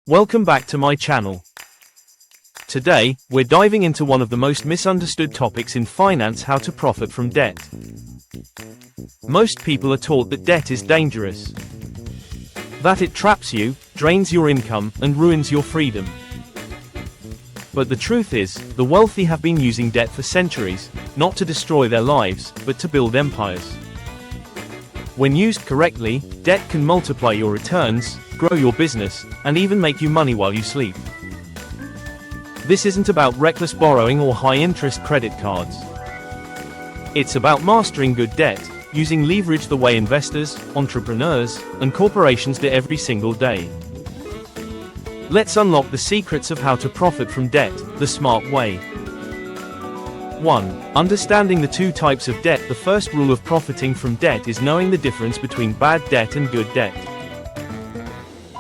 Welcome back to my channel. Today, we're diving into one of the most misunderstood topics in finance: how to profit from debt. Most people are taught that debt is dangerous, that it traps you, drains your income, and ruins your freedom. But the truth is, the wealthy have been using debt for centuries, not to destroy their lives, but to build empires. When used correctly, debt can multiply your returns, grow your business, and even make you money while you sleep. This isn't about reckless borrowing or high-interest credit cards. It's about mastering good debt, using leverage the way investors, entrepreneurs, and corporations do every single day. Let's unlock the secrets of how to profit from debt, the smart way. 1. Understanding the two types of debt. The first rule of profiting from debt is knowing the difference between bad debt and good debt.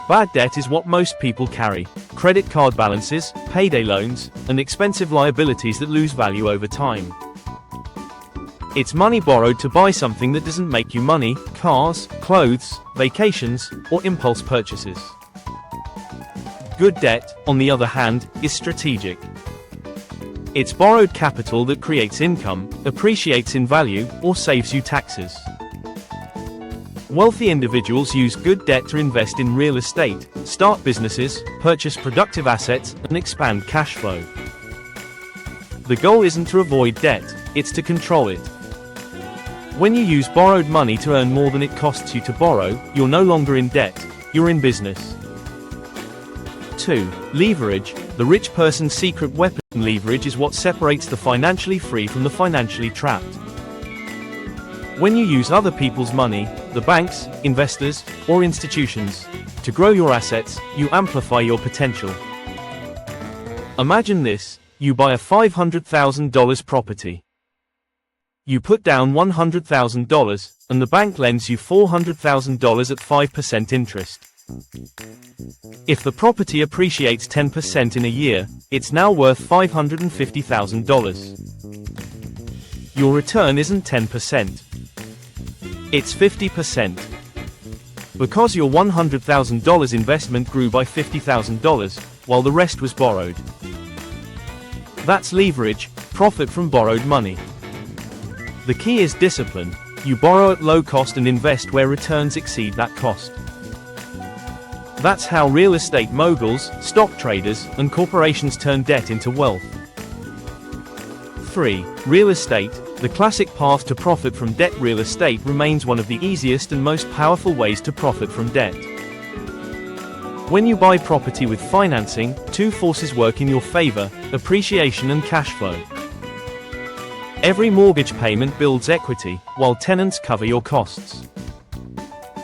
Bad debt is what most people carry: credit card balances, payday loans, and expensive liabilities that lose value over time. It's money borrowed to buy something that doesn't make you money: cars, clothes, vacations, or impulse purchases. Good debt, on the other hand, is strategic. It's borrowed capital that creates income, appreciates in value, or saves you taxes. Wealthy individuals use good debt to invest in real estate, start businesses, purchase productive assets, and expand cash flow. The goal isn't to avoid debt, it's to control it. When you use borrowed money to earn more than it costs you to borrow, you're no longer in debt, you're in business. 2. Leverage. The rich person's secret weapon. Leverage is what separates the financially free from the financially trapped. When you use other people's money, the banks, investors, or institutions, to grow your assets, you amplify your potential. Imagine this: you buy a $500,000 property. You put down $100,000, and the bank lends you $400,000 at 5% interest. If the property appreciates 10% in a year, it's now worth $550,000. Your return isn't 10%. It's 50%. Because your $100,000 investment grew by $50,000, while the rest was borrowed. That's leverage, profit from borrowed money. The key is discipline. You borrow at low cost and invest where returns exceed that cost. That's how real estate moguls, stock traders, and corporations turn debt into wealth. 3. Real estate. The classic path to profit from debt. Real estate remains one of the easiest and most powerful ways to profit from debt. When you buy property with financing, two forces work in your favor: appreciation and cash flow. Every mortgage payment builds equity, while tenants cover your costs.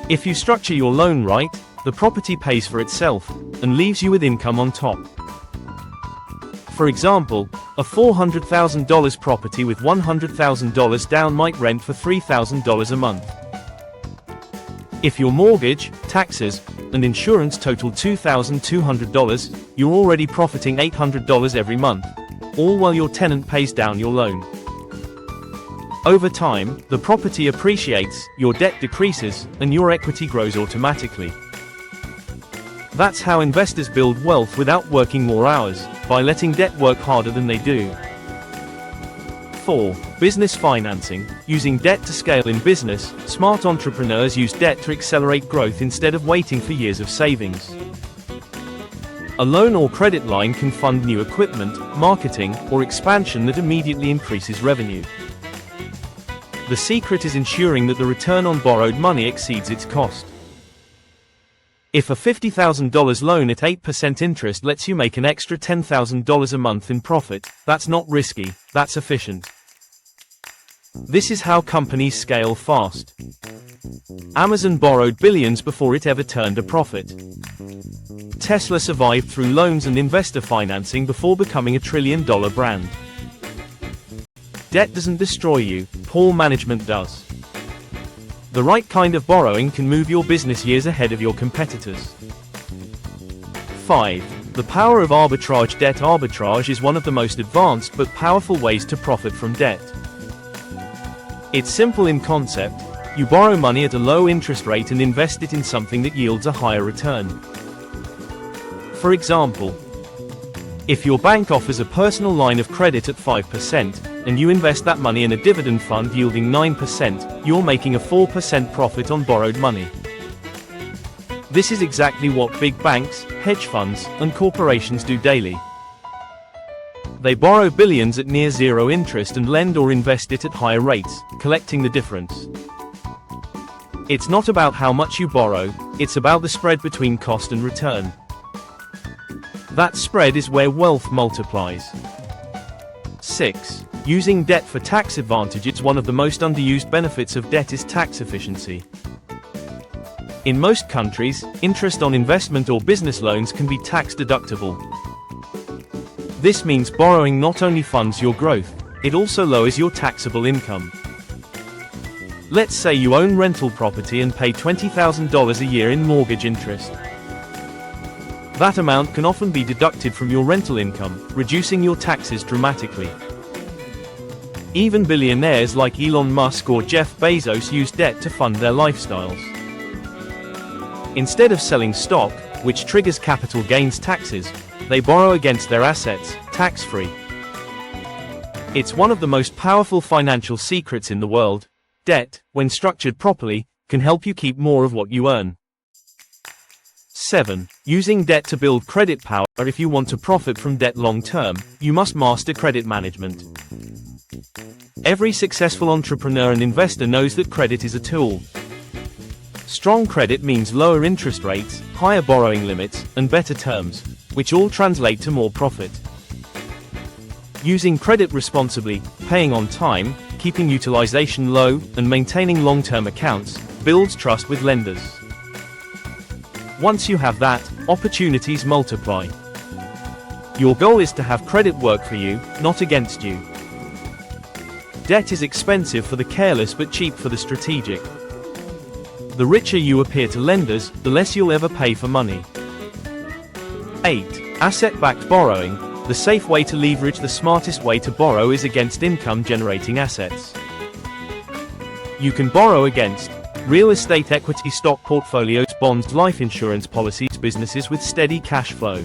If you structure your loan right, the property pays for itself, and leaves you with income on top. For example, a $400,000 property with $100,000 down might rent for $3,000 a month. If your mortgage, taxes, and insurance total $2,200, you're already profiting $800 every month, all while your tenant pays down your loan. Over time, the property appreciates, your debt decreases, and your equity grows automatically. That's how investors build wealth without working more hours, by letting debt work harder than they do. 4. Business financing. Using debt to scale in business. Smart entrepreneurs use debt to accelerate growth instead of waiting for years of savings. A loan or credit line can fund new equipment, marketing, or expansion that immediately increases revenue. The secret is ensuring that the return on borrowed money exceeds its cost. If a $50,000 loan at 8% interest lets you make an extra $10,000 a month in profit, that's not risky, that's efficient. This is how companies scale fast. Amazon borrowed billions before it ever turned a profit. Tesla survived through loans and investor financing before becoming a trillion-dollar brand. Debt doesn't destroy you, poor management does. The right kind of borrowing can move your business years ahead of your competitors. 5. The power of arbitrage. Debt arbitrage is one of the most advanced but powerful ways to profit from debt. It's simple in concept. You borrow money at a low interest rate and invest it in something that yields a higher return. For example, if your bank offers a personal line of credit at 5%, and you invest that money in a dividend fund yielding 9%, you're making a 4% profit on borrowed money. This is exactly what big banks, hedge funds, and corporations do daily. They borrow billions at near zero interest and lend or invest it at higher rates, collecting the difference. It's not about how much you borrow, it's about the spread between cost and return. That spread is where wealth multiplies. 6. Using debt for tax advantage. One of the most underused benefits of debt is tax efficiency. In most countries, interest on investment or business loans can be tax deductible. This means borrowing not only funds your growth, it also lowers your taxable income. Let's say you own rental property and pay $20,000 a year in mortgage interest. That amount can often be deducted from your rental income, reducing your taxes dramatically. Even billionaires like Elon Musk or Jeff Bezos use debt to fund their lifestyles. Instead of selling stock, which triggers capital gains taxes, they borrow against their assets, tax-free. It's one of the most powerful financial secrets in the world. Debt, when structured properly, can help you keep more of what you earn. 7. Using debt to build credit power. If you want to profit from debt long-term, you must master credit management. Every successful entrepreneur and investor knows that credit is a tool. Strong credit means lower interest rates, higher borrowing limits, and better terms, which all translate to more profit. Using credit responsibly, paying on time, keeping utilization low, and maintaining long-term accounts, builds trust with lenders. Once you have that, opportunities multiply. Your goal is to have credit work for you, not against you. Debt is expensive for the careless but cheap for the strategic. The richer you appear to lenders, the less you'll ever pay for money. 8. Asset-backed borrowing. The safe way to leverage. The smartest way to borrow is against income-generating assets. You can borrow against real estate, equity, stock portfolios, bonds, life insurance policies, businesses with steady cash flow.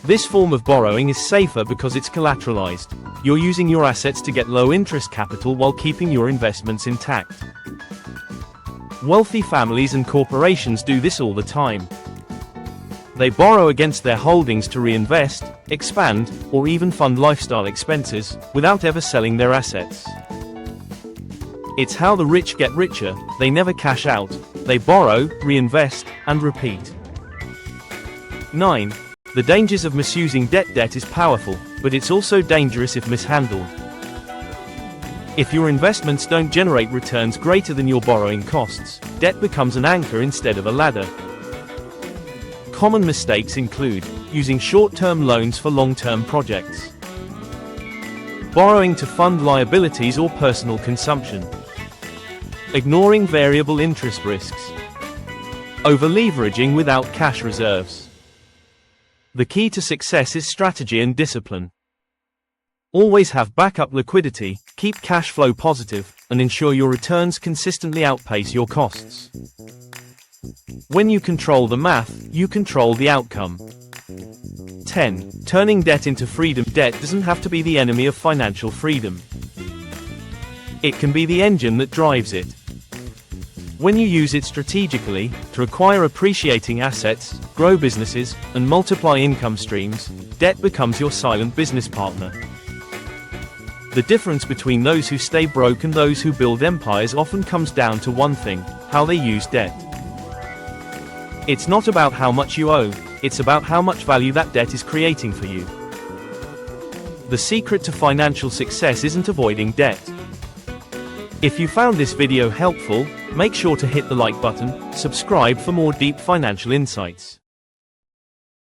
This form of borrowing is safer because it's collateralized. You're using your assets to get low-interest capital while keeping your investments intact. Wealthy families and corporations do this all the time. They borrow against their holdings to reinvest, expand, or even fund lifestyle expenses, without ever selling their assets. It's how the rich get richer. They never cash out. They borrow, reinvest, and repeat. 9. The dangers of misusing debt. Debt is powerful, but it's also dangerous if mishandled. If your investments don't generate returns greater than your borrowing costs, debt becomes an anchor instead of a ladder. Common mistakes include using short-term loans for long-term projects, borrowing to fund liabilities or personal consumption, ignoring variable interest risks, over-leveraging without cash reserves. The key to success is strategy and discipline. Always have backup liquidity, keep cash flow positive, and ensure your returns consistently outpace your costs. When you control the math, you control the outcome. 10. Turning debt into freedom. Debt doesn't have to be the enemy of financial freedom. It can be the engine that drives it. When you use it strategically, to acquire appreciating assets, grow businesses, and multiply income streams, debt becomes your silent business partner. The difference between those who stay broke and those who build empires often comes down to one thing: how they use debt. It's not about how much you owe, it's about how much value that debt is creating for you. The secret to financial success isn't avoiding debt. If you found this video helpful, make sure to hit the like button, subscribe for more deep financial insights.